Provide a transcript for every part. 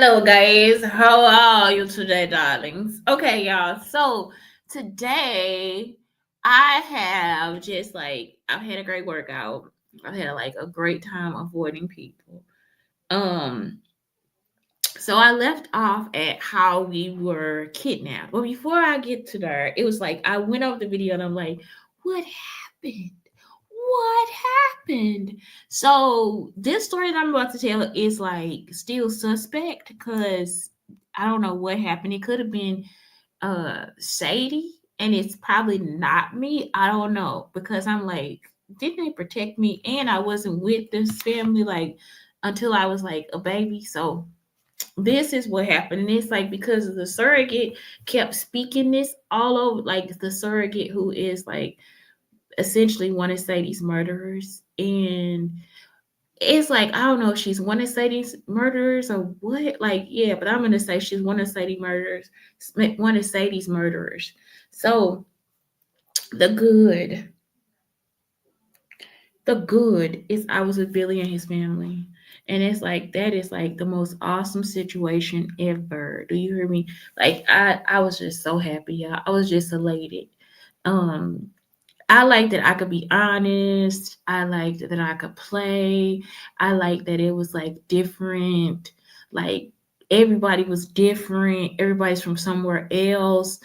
Hello, guys. How are you today, darlings? Okay, y'all. So today I have just like I've had a great workout. I've had like a great time avoiding people. Um, so I left off at how we were kidnapped. But before I get to there, it was like I went over the video and I'm like, what happened? What happened? So this story that I'm about to tell is like still suspect because I don't know what happened. It could have been Sadie, and it's probably not me. I don't know because I'm like, didn't they protect me? And I wasn't with this family like until I was like a baby. So this is what happened. And it's like because the surrogate kept speaking this all over, like the surrogate who is like essentially one of Sadie's murderers. And it's like, I don't know if she's one of Sadie's murderers or what. Like, yeah, but I'm gonna say she's one of Sadie's murderers, one of Sadie's murderers. So the good, the good is I was with Billy and his family. And it's like that is like the most awesome situation ever. Do you hear me? Like I was just so happy, y'all. I was just elated. Um I like that I could be honest. I liked that I could play. I like that it was like different. Like everybody was different. Everybody's from somewhere else.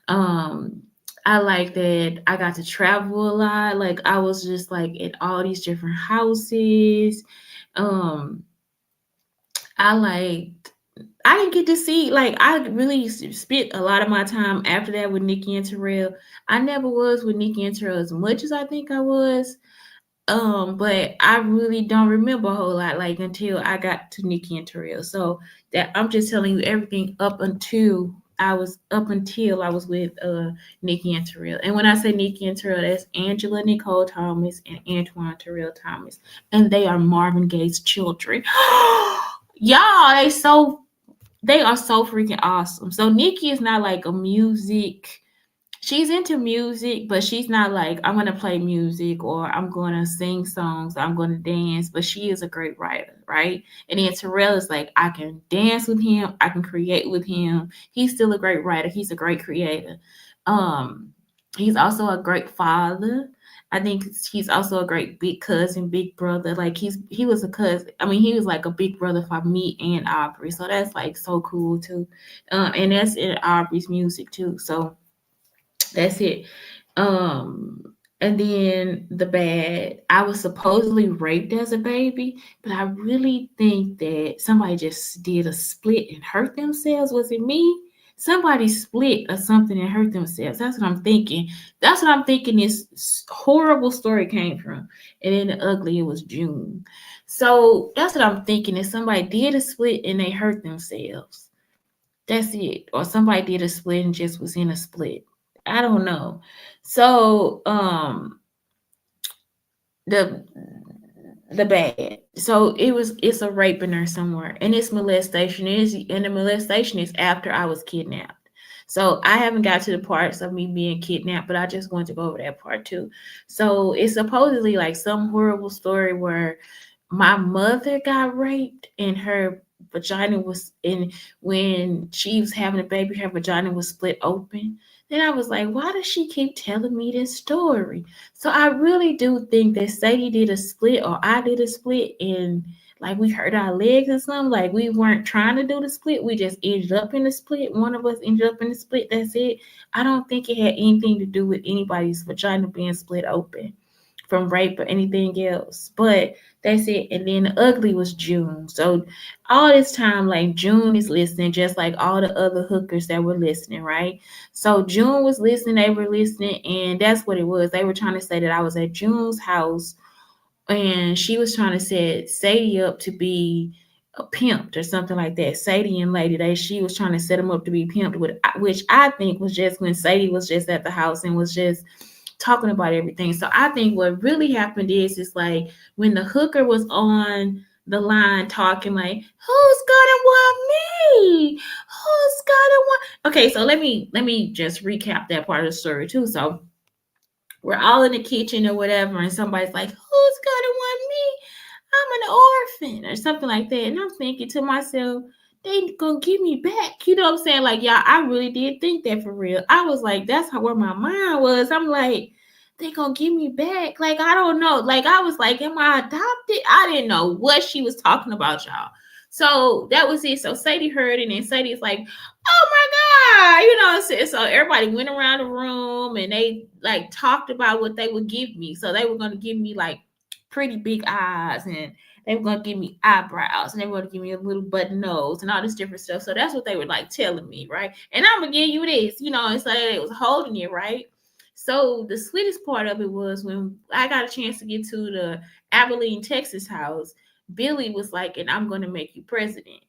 Um, I like that I got to travel a lot. Like I was just like at all these different houses. Um, I liked I didn't get to see like I really spent a lot of my time after that with Nikki and Terrell. I never was with Nikki and Terrell as much as I think I was. But I really don't remember a whole lot like until I got to Nikki and Terrell. So that I'm just telling you everything up until I was with Nikki and Terrell. And when I say Nikki and Terrell, that's Angela Nicole Thomas and Antoine Terrell Thomas. And they are Marvin Gaye's children. Y'all, they are so freaking awesome. So Nikki is not like a music. She's into music, but she's not like I'm gonna play music or I'm gonna sing songs, or I'm gonna dance. But she is a great writer, right? And then Terrell is like I can dance with him, I can create with him. He's still a great writer. He's a great creator. Um, he's also a great father. I think he's also a great big cousin, big brother. Like he was a cousin. I mean, he was like a big brother for me and Aubrey. So that's like so cool too. And that's in Aubrey's music too. So that's it. And then the bad, I was supposedly raped as a baby, but I really think that somebody just did a split and hurt themselves. Was it me? Somebody split or something and hurt themselves. That's what I'm thinking. That's what I'm thinking this horrible story came from. And then the ugly, it was June. So that's what I'm thinking. Is somebody did a split and they hurt themselves. That's it. Or somebody did a split and just was in a split. I don't know. So the the bad. So it's a rape in there somewhere. And it's molestation. And the molestation is after I was kidnapped. So I haven't got to the parts of me being kidnapped, but I just want to go over that part too. So it's supposedly like some horrible story where my mother got raped and her vagina was in when she was having a baby, her vagina was split open. Then I was like, why does she keep telling me this story? So I really do think that Sadie did a split or I did a split and like we hurt our legs or something. Like we weren't trying to do the split. We just ended up in the split. One of us ended up in the split. That's it. I don't think it had anything to do with anybody's vagina being split open from rape or anything else. But that's it. And then the ugly was June. So all this time, like June is listening, just like all the other hookers that were listening, right? So June was listening, they were listening, and that's what it was. They were trying to say that I was at June's house and she was trying to set Sadie up to be a pimped or something like that. Sadie and Lady Day, she was trying to set him up to be pimped, which I think was just when Sadie was just at the house and was just talking about everything. So I think what really happened is like when the hooker was on the line talking like, who's gonna want me? Who's gonna want Okay, so let me just recap that part of the story too. So we're all in the kitchen or whatever, and somebody's like, who's gonna want me? I'm an orphan or something like that. And I'm thinking to myself, they gonna give me back. You know what I'm saying? Like, y'all, I really did think that for real. I was like, that's how where my mind was. I'm like, they gonna give me back. Like, I don't know. Like, I was like, am I adopted? I didn't know what she was talking about, y'all. So that was it. So Sadie heard it, and Sadie's like, oh my God. You know what I'm saying? So everybody went around the room and they like talked about what they would give me. So they were gonna give me like pretty big eyes, and they were gonna give me eyebrows, and they were gonna give me a little button nose and all this different stuff. So that's what they were like telling me, right? And I'm gonna give you this, you know, and so they was holding it, right? So the sweetest part of it was when I got a chance to get to the Abilene, Texas house, Billy was like, and I'm gonna make you president.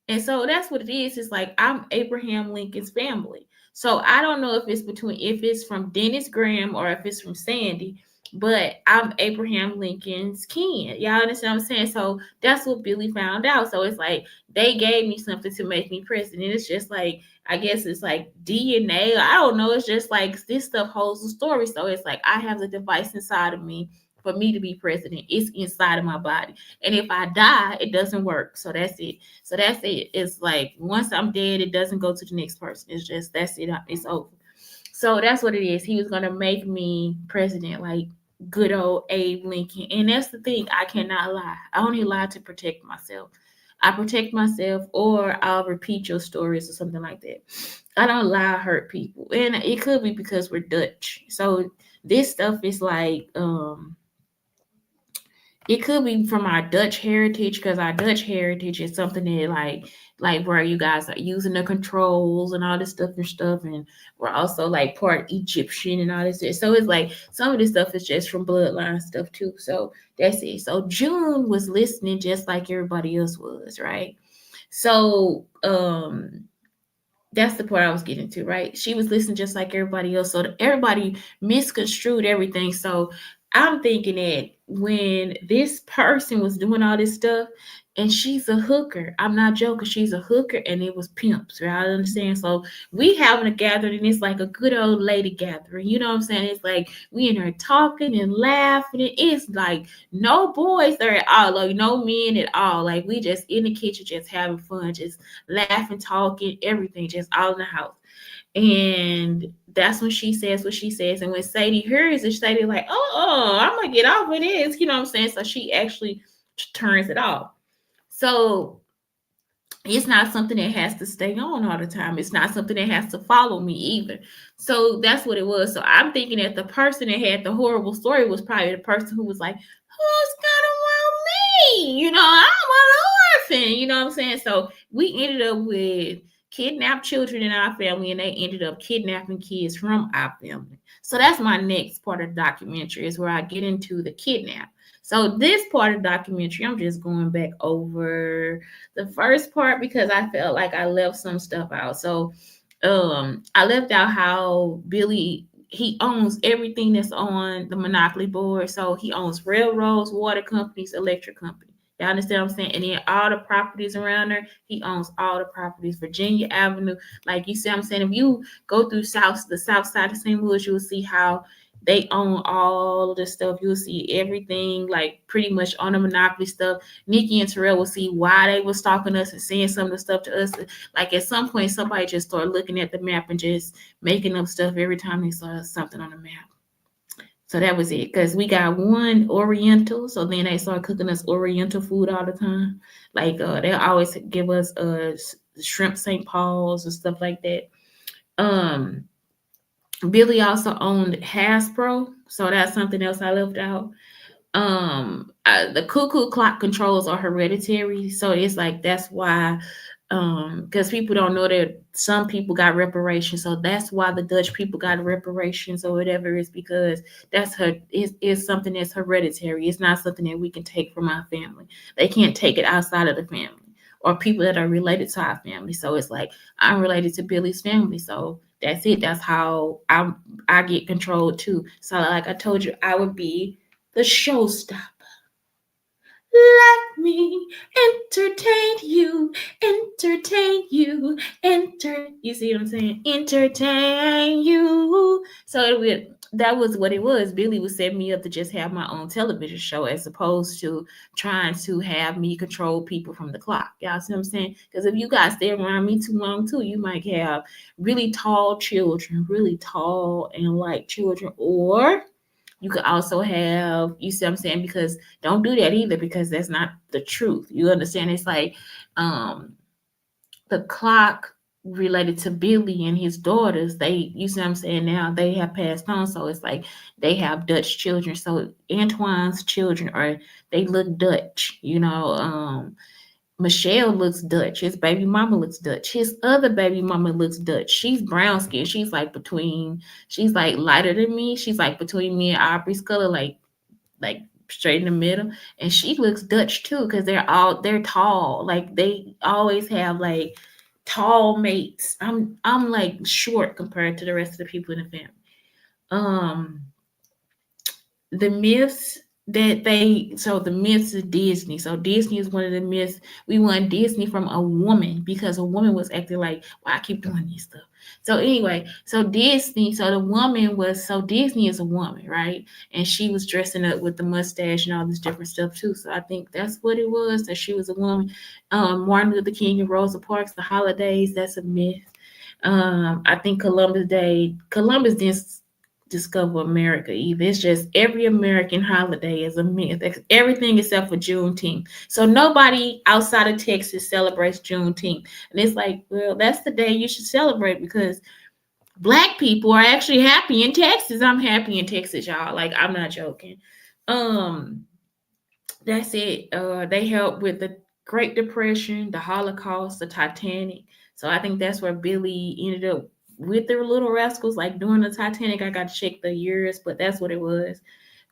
And so that's what it is. It's like I'm Abraham Lincoln's family. So I don't know if it's from Dennis Graham or if it's from Sandy, but I'm Abraham Lincoln's kin. Y'all understand what I'm saying? So that's what Billy found out. So it's like they gave me something to make me president. It's just like, I guess it's like DNA. I don't know. It's just like this stuff holds the story. So it's like I have the device inside of me for me to be president. It's inside of my body. And if I die, it doesn't work. So that's it. So that's it. It's like once I'm dead, it doesn't go to the next person. It's just that's it. It's over. So that's what it is. He was gonna make me president, like good old Abe Lincoln. And that's the thing. I cannot lie. I only lie to protect myself. I protect myself, or I'll repeat your stories or something like that. I don't lie, hurt people, and it could be because we're Dutch. So this stuff is like it could be from our Dutch heritage, because our Dutch heritage is something that like where you guys are using the controls and all this stuff, and we're also like part Egyptian and all this. So it's like some of this stuff is just from bloodline stuff too. So that's it. So June was listening just like everybody else was, right? So that's the part I was getting to, right? She was listening just like everybody else. So everybody misconstrued everything. So I'm thinking that when this person was doing all this stuff, and she's a hooker, I'm not joking, she's a hooker, and it was pimps, right? I understand. So we having a gathering, and it's like a good old lady gathering. You know what I'm saying? It's like we in there talking and laughing. And it's like no boys there at all, like no men at all. Like we just in the kitchen, just having fun, just laughing, talking, everything, just all in the house. And that's when she says what she says. And when Sadie hears it, Sadie like, oh, I'm gonna get off of this. You know what I'm saying? So she actually turns it off. So it's not something that has to stay on all the time. It's not something that has to follow me either. So that's what it was. So I'm thinking that the person that had the horrible story was probably the person who was like, who's gonna want me? You know, I'm an orphan. You know what I'm saying? So we ended up with kidnapped children in our family, and they ended up kidnapping kids from our family. So that's my next part of the documentary, is where I get into the kidnap. So this part of the documentary, I'm just going back over the first part because I felt like I left some stuff out. So I left out how Billy, he owns everything that's on the Monopoly board. So he owns railroads, water companies, electric companies. Y'all understand what I'm saying? And then all the properties around there, he owns all the properties. Virginia Avenue, like you see, I'm saying, if you go through the south side of St. Louis, you will see how they own all of the stuff. You'll see everything, like pretty much on the Monopoly stuff. Nikki and Terrell will see why they were stalking us and saying some of the stuff to us. Like at some point, somebody just started looking at the map and just making up stuff every time they saw something on the map. So that was it. Because we got one Oriental. So then they started cooking us Oriental food all the time. Like they always give us shrimp St. Paul's and stuff like that. Billy also owned Hasbro. So that's something else I left out. The cuckoo clock controls are hereditary. So it's like that's why because people don't know that some people got reparations. So that's why the Dutch people got reparations or whatever, is because is something that's hereditary. It's not something that we can take from our family. They can't take it outside of the family or people that are related to our family. So it's like I'm related to Billy's family. So that's it. That's how I get controlled too. So like I told you, I would be the showstopper. Let me entertain you, entertain you, enter. You see what I'm saying? Entertain you. So it would that was what it was. Billy was setting me up to just have my own television show as opposed to trying to have me control people from the clock. Y'all see what I'm saying? Because if you guys stay around me too long too, you might have really tall children, really tall and light children, or you could also have, you see what I'm saying? Because don't do that either, because that's not the truth. You understand? It's like um the clock related to Billy and his daughters, they, you see what I'm saying, now they have passed on. So it's like they have Dutch children. So Antoine's children are, they look Dutch, you know. Michelle looks Dutch. His baby mama looks Dutch. His other baby mama looks Dutch. She's brown skin. She's like between, she's like lighter than me. She's like between me and Aubrey's color, like straight in the middle. And she looks Dutch too, because they're tall. Like they always have like tall mates. I'm like short compared to the rest of the people in the family. Um the myths that they, so the myths of Disney. So Disney is one of the myths. We want Disney from a woman because a woman was acting like, well, I keep doing this stuff. So anyway, so Disney, so the woman was, so Disney is a woman, right? And she was dressing up with the mustache and all this different stuff too. So I think that's what it was, that she was a woman. Martin Luther King and Rosa Parks, the holidays, that's a myth. I think Columbus Day, Columbus didn't discover America either. It's just every American holiday is a myth. Everything except for Juneteenth. So nobody outside of Texas celebrates Juneteenth. And it's like, well, that's the day you should celebrate because Black people are actually happy in Texas. I'm happy in Texas, y'all. Like, I'm not joking. Um, that's it. They helped with the Great Depression, the Holocaust, the Titanic. So I think that's where Billy ended up with the Little Rascals, like during the Titanic. I got to check the years, but that's what it was.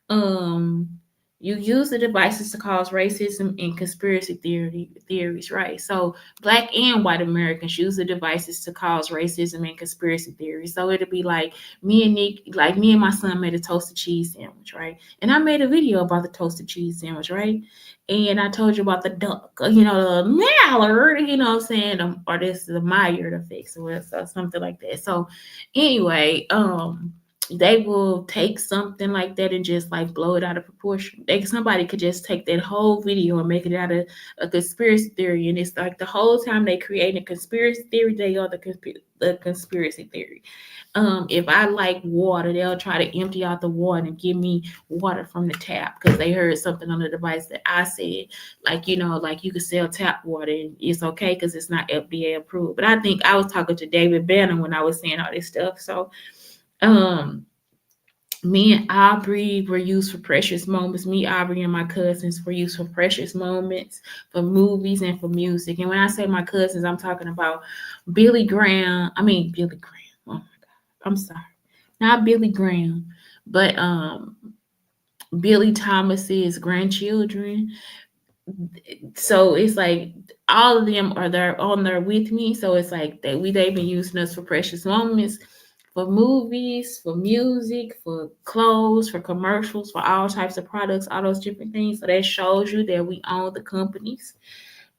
Um, you use the devices to cause racism and conspiracy theories, right? So Black and white Americans use the devices to cause racism and conspiracy theories. So it'll be like me and Nick, like me and my son made a toasted cheese sandwich, right? And I made a video about the toasted cheese sandwich, right? And I told you about the duck, the mallard, you know what I'm saying? Or this is the Maillard effect, or something like that. So anyway, they will take something like that and just like blow it out of proportion. Somebody could just take that whole video and make it out of a conspiracy theory, and it's like the whole time they create a conspiracy theory, they are the conspiracy theory. If I like water, they'll try to empty out the water and give me water from the tap because they heard something on the device that I said, like like you could sell tap water and it's okay because it's not FDA approved. But I think I was talking to David Banner when I was saying all this stuff. So um, me and Aubrey were used for precious moments. Me, Aubrey, and my cousins were used for precious moments, for movies and for music. And when I say my cousins, I'm talking about Billy Graham. I mean Billy Graham. Oh my God, I'm sorry, not Billy Graham, but Billy Thomas's grandchildren. So it's like all of them are there on there with me. So it's like they've been using us for precious moments, for movies, for music, for clothes, for commercials, for all types of products, all those different things. So that shows you that we own the companies.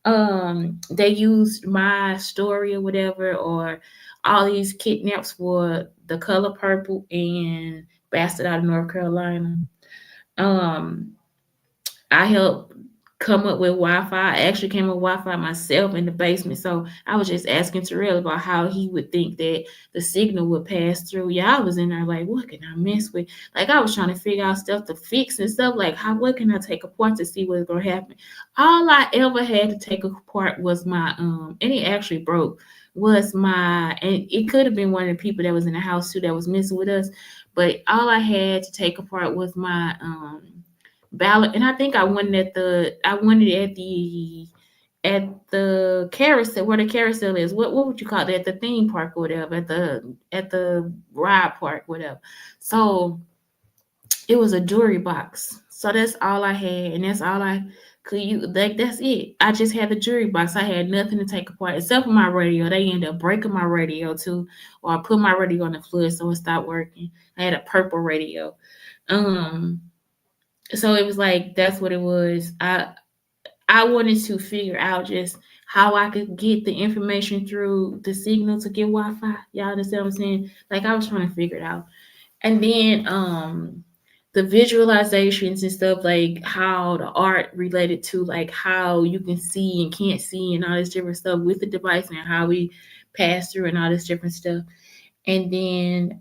They used my story or whatever, or all these kidnaps for The Color Purple and Bastard out of North Carolina. Um, I helped come up with Wi-Fi. I actually came up with Wi-Fi myself in the basement. So I was just asking Terrell about how he would think that the signal would pass through. Yeah, I was in there like, what can I mess with? Like I was trying to figure out stuff to fix and stuff. Like what can I take apart to see what's gonna happen? All I ever had to take apart was my and it actually broke, was my, and it could have been one of the people that was in the house too that was messing with us. But all I had to take apart was my ballot, and I think I won it at the carousel, where the carousel is. What would you call it? At the theme park or whatever, at the ride park, whatever. So it was a jewelry box. So that's all I had, and that's all I could use. Like that's it. I just had the jewelry box. I had nothing to take apart except for my radio. They ended up breaking my radio too, or I put my radio on the floor so it stopped working. I had a purple radio. Um so it was like that's what it was. I wanted to figure out just how I could get the information through the signal to get Wi-Fi. Y'all understand what I'm saying? Like I was trying to figure it out. And then the visualizations and stuff, like how the art related to like how you can see and can't see and all this different stuff with the device and how we pass through and all this different stuff. And then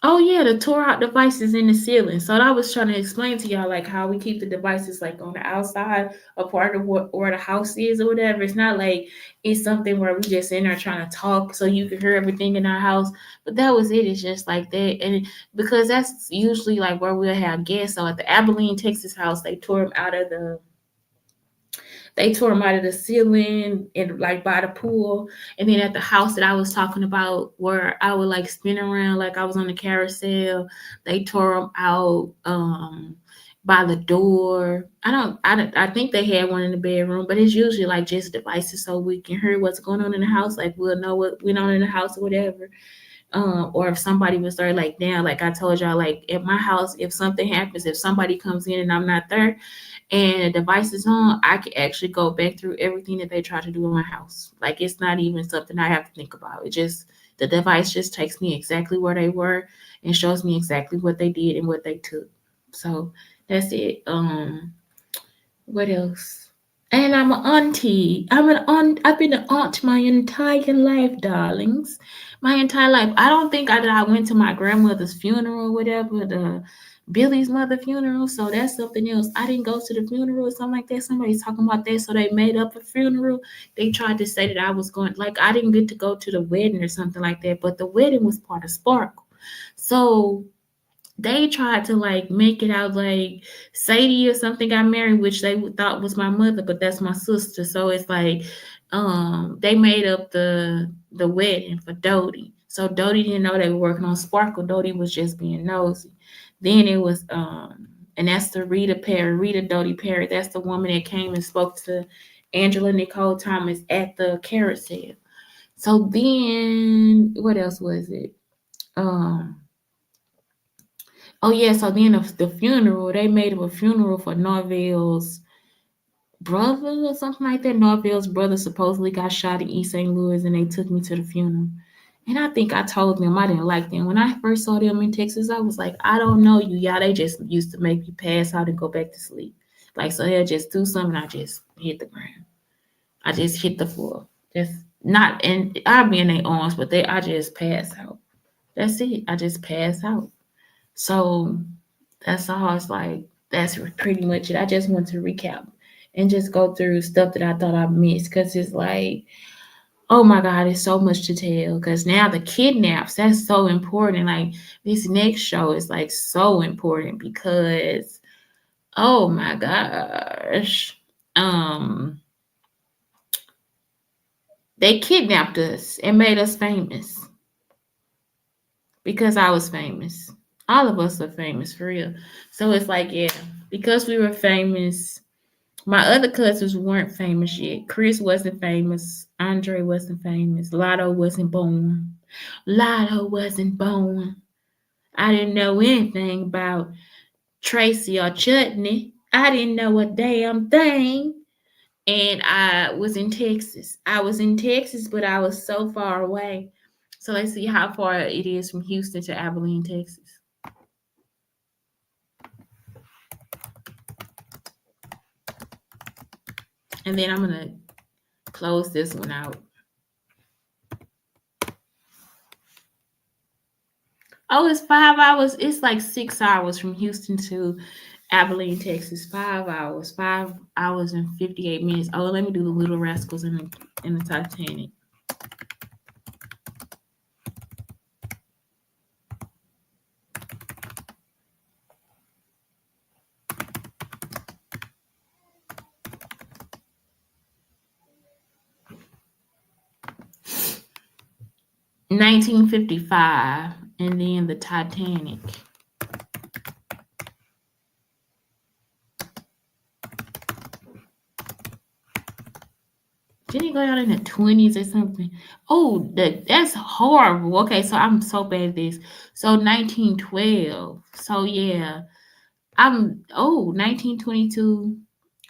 oh yeah, the tore out devices in the ceiling. So I was trying to explain to y'all like how we keep the devices like on the outside, a part of what where the house is or whatever. It's not like it's something where we just in there trying to talk so you can hear everything in our house. But that was it. It's just like that, and because that's usually like where we'll have guests. So at the Abilene, Texas house, they tore them out of the ceiling and like by the pool. And then at the house that I was talking about, where I would like spin around like I was on the carousel, they tore them out by the door. I think they had one in the bedroom, but it's usually like just devices so we can hear what's going on in the house. Like we'll know what went on in the house or whatever. Or if somebody was there, like now, like I told y'all, like at my house, if something happens, if somebody comes in and I'm not there, and the device is on, I can actually go back through everything that they try to do in my house. Like it's not even something I have to think about. It just the device just takes me exactly where they were and shows me exactly what they did and what they took. So that's it. What else? And I'm an auntie. I'm an aunt. I've been an aunt my entire life, darlings. My entire life. I don't think I went to my grandmother's funeral, or whatever, the Billy's mother funeral. So that's something else. I didn't go to the funeral or something like that. Somebody's talking about that. So they made up a funeral. They tried to say that I was going, like, I didn't get to go to the wedding or something like that. But the wedding was part of Sparkle. So they tried to like make it out like Sadie or something got married, which they thought was my mother, but that's my sister. So it's like they made up the wedding for Dodie. So Dodie didn't know they were working on Sparkle. Dodie was just being nosy. Then it was and that's the Rita Perry, Rita Dodie Perry. That's the woman that came and spoke to Angela Nicole Thomas at the carousel. So then what else was it? Um Oh yeah, so then the funeral, they made up a funeral for Norvell's brother or something like that. Norvell's brother supposedly got shot in East St. Louis, and they took me to the funeral. And I think I told them I didn't like them. When I first saw them in Texas, I was like, I don't know you, y'all. They just used to make me pass out and go back to sleep. Like, so they'll just do something, I just hit the ground. I just hit the floor. Just not, and I'll be in their arms, but I just pass out. That's it. I just pass out. So that's all. It's like that's pretty much it. I just want to recap and just go through stuff that I thought I missed because it's like, oh my God, it's so much to tell. Because now the kidnaps, that's so important. Like this next show is like so important because, oh my gosh, um, they kidnapped us and made us famous because I was famous. All of us are famous for real. So it's like, yeah, because we were famous. My other cousins weren't famous yet. Chris wasn't famous. Andre wasn't famous. Lotto wasn't born. Lotto wasn't born. I didn't know anything about Tracy or Chutney. I didn't know a damn thing. And I was in Texas. I was in Texas, but I was so far away. So let's see how far it is from Houston to Abilene, Texas. And then I'm going to close this one out. Oh, it's 5 hours. It's like 6 hours from Houston to Abilene, Texas. 5 hours. 5 hours and 58 minutes. Oh, let me do the Little Rascals in the Titanic. $19.55, and then the Titanic. Didn't it go down in the 20s or something? Oh, that's horrible. Okay, so I'm so bad at this. So 1912. So yeah, 1922.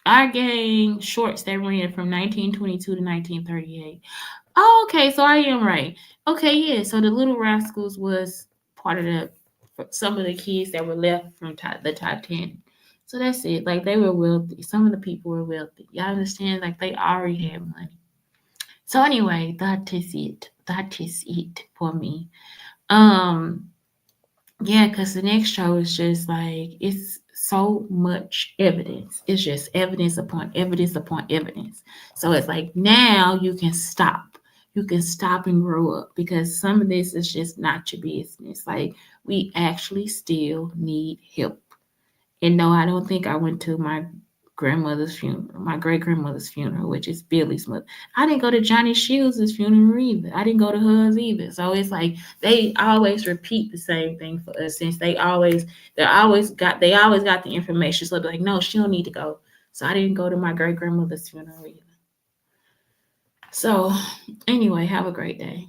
Our gang shorts that ran from 1922 to 1938. Oh, okay, so I am right. Okay, yeah. So the Little Rascals was part of the some of the kids that were left from the Titanic. So that's it. Like they were wealthy. Some of the people were wealthy. Y'all understand? Like they already had money. So anyway, that is it. That is it for me. Um, yeah, because the next show is just like it's so much evidence. It's just evidence upon evidence upon evidence. So it's like now you can stop. You can stop and grow up because some of this is just not your business. Like we actually still need help. And no, I don't think I went to my grandmother's funeral, my great grandmother's funeral, which is Billy's mother. I didn't go to Johnny Shields' funeral either. I didn't go to hers either. So it's like they always repeat the same thing for us since they always got the information. So they're like, no, she don't need to go. So I didn't go to my great grandmother's funeral either. So anyway, have a great day.